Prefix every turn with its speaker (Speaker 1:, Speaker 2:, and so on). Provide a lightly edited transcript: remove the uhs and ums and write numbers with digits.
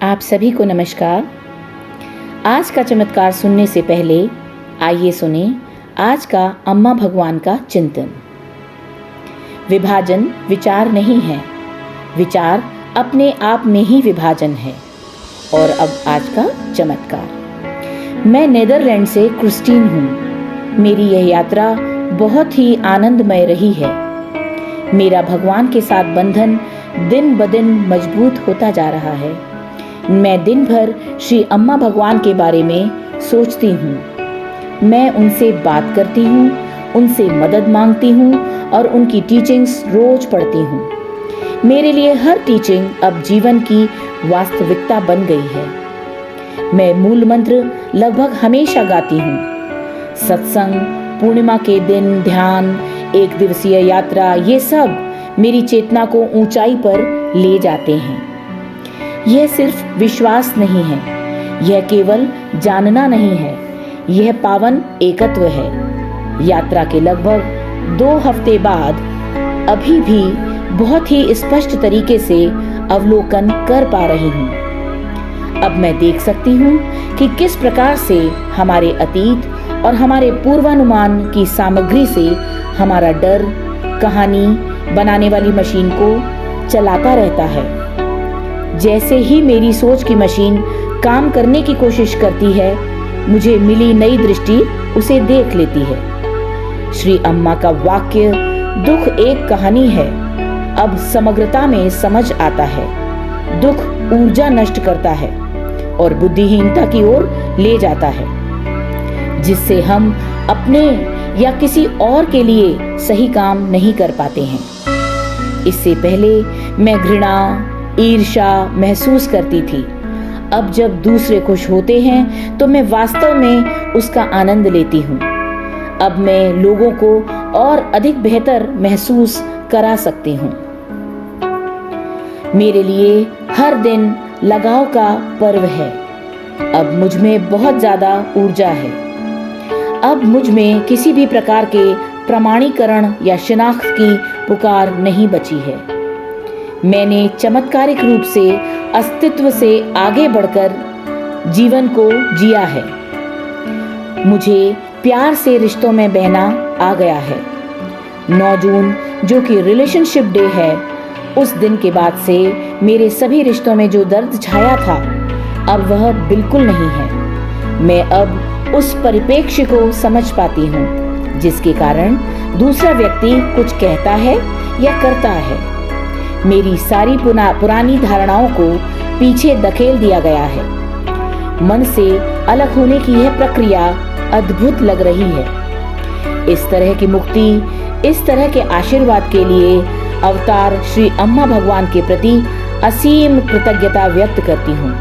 Speaker 1: आप सभी को नमस्कार। आज का चमत्कार सुनने से पहले आइए सुने आज का अम्मा भगवान का चिंतन। विभाजन विचार नहीं है, विचार अपने आप में ही विभाजन है। और अब आज का चमत्कार। मैं नीदरलैंड से क्रिस्टीन हूँ। मेरी यह यात्रा बहुत ही आनंदमय रही है। मेरा भगवान के साथ बंधन दिन ब दिन मजबूत होता जा रहा है। मैं दिन भर श्री अम्मा भगवान के बारे में सोचती हूँ। मैं उनसे बात करती हूँ, उनसे मदद मांगती हूँ और उनकी टीचिंग्स रोज पढ़ती हूँ। मेरे लिए हर टीचिंग अब जीवन की वास्तविकता बन गई है। मैं मूल मंत्र लगभग हमेशा गाती हूँ। सत्संग, पूर्णिमा के दिन ध्यान, एक दिवसीय यात्रा, ये सब मेरी चेतना को ऊंचाई पर ले जाते हैं। यह सिर्फ विश्वास नहीं है, यह केवल जानना नहीं है, यह पावन एकत्व है। यात्रा के लगभग 2 हफ्ते बाद अभी भी बहुत ही स्पष्ट तरीके से अवलोकन कर पा रही हूँ। अब मैं देख सकती हूँ कि किस प्रकार से हमारे अतीत और हमारे पूर्वानुमान की सामग्री से हमारा डर कहानी बनाने वाली मशीन को चलाता रहता है। जैसे ही मेरी सोच की मशीन काम करने की कोशिश करती है, मुझे मिली नई दृष्टि उसे देख लेती है। श्री अम्मा का वाक्य दुख एक कहानी है, अब समग्रता में समझ आता है। दुख ऊर्जा नष्ट करता है और बुद्धिहीनता की ओर ले जाता है, जिससे हम अपने या किसी और के लिए सही काम नहीं कर पाते हैं। इससे पहले मैं घृणा, ईर्ष्या महसूस करती थी। अब जब दूसरे खुश होते हैं तो मैं वास्तव में उसका आनंद लेती हूँ। अब मैं लोगों को और अधिक बेहतर महसूस करा सकती हूँ। मेरे लिए हर दिन लगाव का पर्व है। अब मुझ में बहुत ज्यादा ऊर्जा है। अब मुझ में किसी भी प्रकार के प्रमाणीकरण या शिनाख्त की पुकार नहीं बची है। मैंने चमत्कारिक रूप से अस्तित्व से आगे बढ़कर जीवन को जिया है। मुझे प्यार से रिश्तों में बहना आ गया है। 9 जून जो कि रिलेशनशिप डे है, उस दिन के बाद से मेरे सभी रिश्तों में जो दर्द छाया था, अब वह बिल्कुल नहीं है। मैं अब उस परिप्रेक्ष्य को समझ पाती हूँ जिसके कारण दूसरा व्यक्ति कुछ कहता है या करता है। मेरी सारी पुरानी धारणाओं को पीछे धकेल दिया गया है। मन से अलग होने की यह प्रक्रिया अद्भुत लग रही है। इस तरह की मुक्ति, इस तरह के आशीर्वाद के लिए अवतार श्री अम्मा भगवान के प्रति असीम कृतज्ञता व्यक्त करती हूँ।